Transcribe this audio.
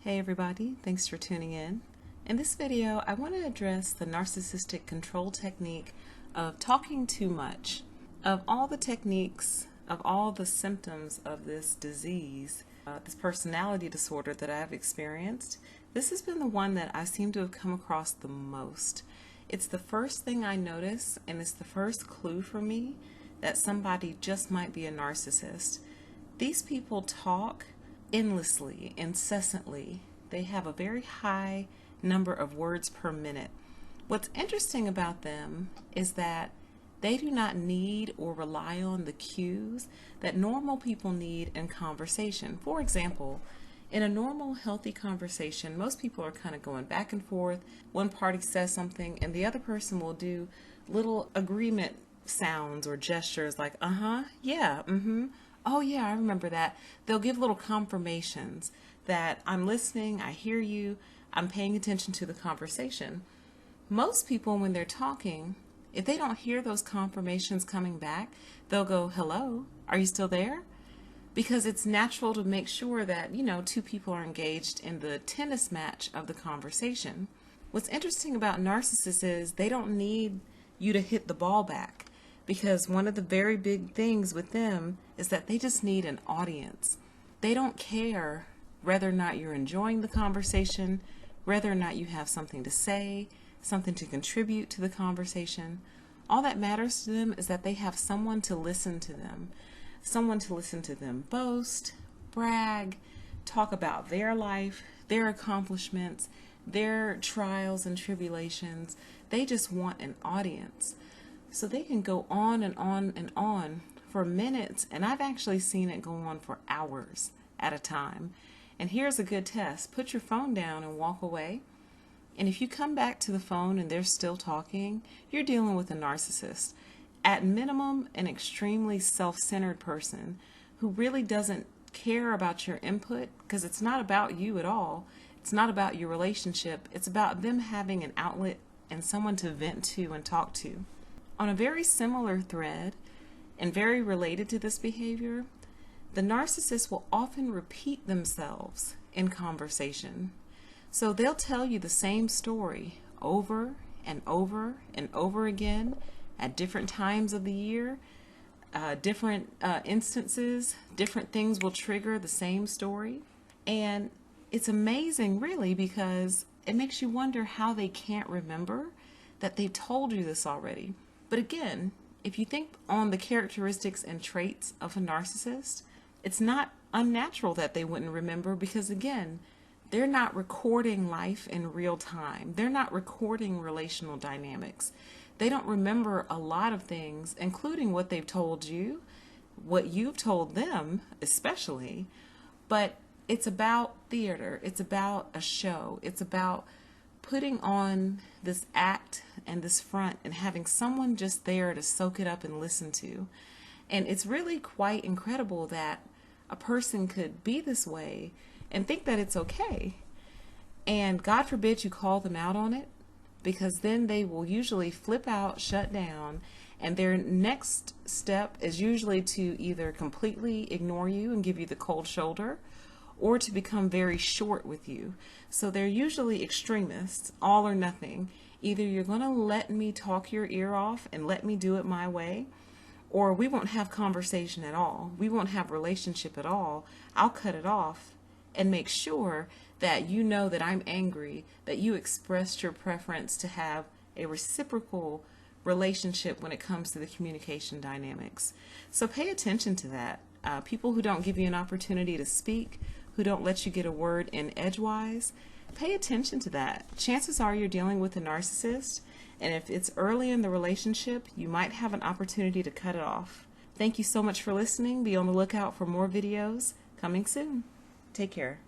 Hey everybody, thanks for tuning in. In this video, I want to address the narcissistic control technique of talking too much. Of all the techniques, of all the symptoms of this disease, this personality disorder that I've experienced, this has been the one that I seem to have come across the most. It's the first thing I notice, and it's the first clue for me that somebody just might be a narcissist. These people talk endlessly, incessantly. They have a very high number of words per minute. What's interesting about them is that they do not need or rely on the cues that normal people need in conversation. For example, in a normal, healthy conversation, most people are kind of going back and forth. One party says something and the other person will do little agreement sounds or gestures like, yeah, oh yeah, I remember that. They'll give little confirmations that I'm listening, I hear you, I'm paying attention to the conversation. Most people, when they're talking, if they don't hear those confirmations coming back, they'll go, hello, are you still there? Because it's natural to make sure that, two people are engaged in the tennis match of the conversation. What's interesting about narcissists is they don't need you to hit the ball back, because one of the very big things with them is that they just need an audience. They don't care whether or not you're enjoying the conversation, whether or not you have something to say, something to contribute to the conversation. All that matters to them is that they have someone to listen to them, someone to listen to them boast, brag, talk about their life, their accomplishments, their trials and tribulations. They just want an audience. So they can go on and on and on for minutes, and I've actually seen it go on for hours at a time. And here's a good test. Put your phone down and walk away. And if you come back to the phone and they're still talking, you're dealing with a narcissist. At minimum, an extremely self-centered person who really doesn't care about your input, because it's not about you at all. It's not about your relationship. It's about them having an outlet and someone to vent to and talk to. On a very similar thread, and very related to this behavior, the narcissist will often repeat themselves in conversation. So they'll tell you the same story over and over and over again at different times of the year, different instances, different things will trigger the same story. And it's amazing, really, because it makes you wonder how they can't remember that they've told you this already. But again, if you think on the characteristics and traits of a narcissist, it's not unnatural that they wouldn't remember, because again, they're not recording life in real time. They're not recording relational dynamics. They don't remember a lot of things, including what they've told you, what you've told them especially, but it's about theater. It's about a show. It's about putting on this act and this front and having someone just there to soak it up and listen to. And it's really quite incredible that a person could be this way and think that it's okay. And God forbid you call them out on it, because then they will usually flip out, shut down, and their next step is usually to either completely ignore you and give you the cold shoulder, or to become very short with you. So they're usually extremists, all or nothing. Either you're going to let me talk your ear off and let me do it my way, or we won't have conversation at all. We won't have relationship at all. I'll cut it off and make sure that you know that I'm angry, that you expressed your preference to have a reciprocal relationship when it comes to the communication dynamics. So pay attention to that. People who don't give you an opportunity to speak, who don't let you get a word in edgewise, pay attention to that. Chances are you're dealing with a narcissist, and if it's early in the relationship, you might have an opportunity to cut it off. Thank you so much for listening. Be on the lookout for more videos coming soon. Take care.